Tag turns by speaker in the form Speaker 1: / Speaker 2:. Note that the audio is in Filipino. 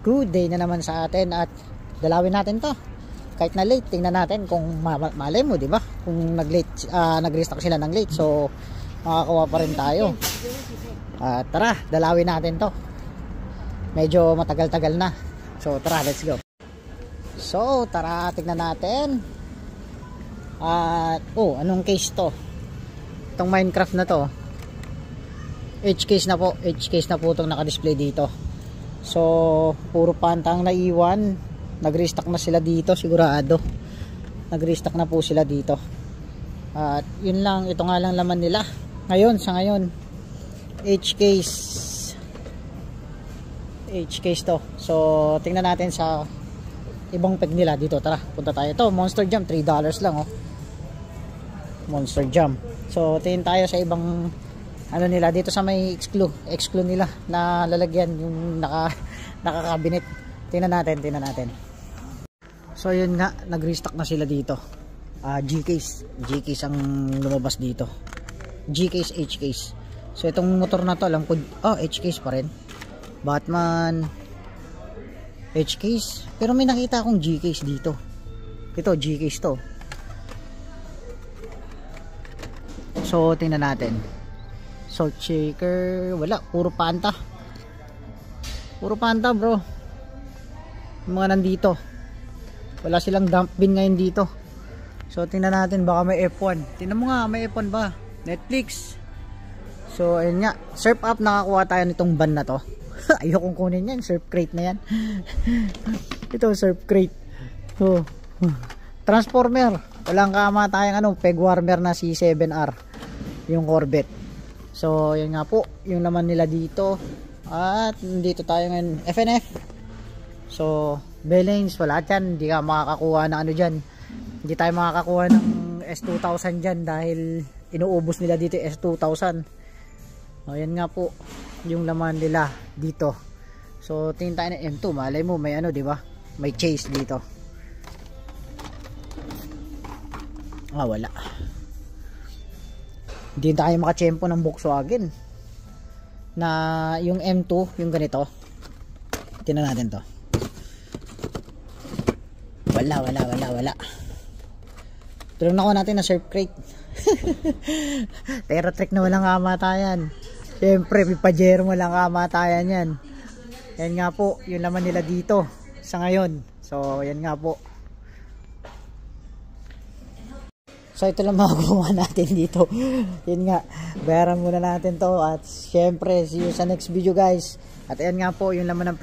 Speaker 1: Good day na naman sa atin at dalawin natin to. Kahit na late, tingnan natin kung malay mo, di ba? Kung nag-restock sila ng late, so makakakuha pa rin tayo. Tara, dalawin natin to. Medyo matagal-tagal na. So tara, let's go. So tara, tingnan natin. Anong case to? Itong Minecraft na to, H case na po. H case na po itong naka-display dito. So puro pantang naiwan. Nag-restock na sila dito, sigurado. Nag-restock na po sila dito. At yun lang, ito nga lang laman nila ngayon, sa ngayon. H case to. So tingnan natin sa ibang peg nila dito. Tara, punta tayo. Ito, Monster Jam, $3 lang, oh. Monster Jam. So tingin tayo sa ibang ano nila dito sa may exclu nila na lalagyan, yung naka-cabinet. Tingnan natin. So yun nga, nag-restock na sila dito. G-case ang lumabas dito. G-case, H-case. So itong motor na to, alam ko, H-case pa rin. Batman, H-case. Pero may nakita akong G-case dito. Ito, G-case to. So tingnan natin. Salt shaker, wala, puro panta bro. Yung mga nandito, wala silang dump bin ngayon dito. So tingnan natin, baka may F1. Tingnan mo nga, may F1 ba? Netflix. So ayun nga, surf up, nakakuha tayo nitong van na to. Ayokong kunin yan, surf crate na yan. Ito, surf crate. So transformer, walang kamatayang peg warmer na C7R, yung Corvette. So yun nga po, yung naman nila dito. At nandito tayo ngayon, FNF. So Bellings, wala dyan. Hindi ka makakakuha na dyan. Hindi tayo makakakuha ng S2000 dyan dahil inuubos nila dito S2000. So yan nga po yung laman nila dito. So tingin tayo ng M2. Malay mo may diba? May chase dito. Wala. Hindi tayo makachempo ng Volkswagen na yung M2, yung ganito. Tingnan natin to. Wala. Tulong na ko natin na surf crate. Teratrek na walang kamatayan. Siyempre, may Pajero walang kamatayan yan. Yan nga po, yung laman nila dito sa ngayon. So, yan nga po. So ito lang magawa natin dito. Yun nga, bayaran muna natin to. At syempre, see you sa next video guys. At ayan nga po, yung laman ng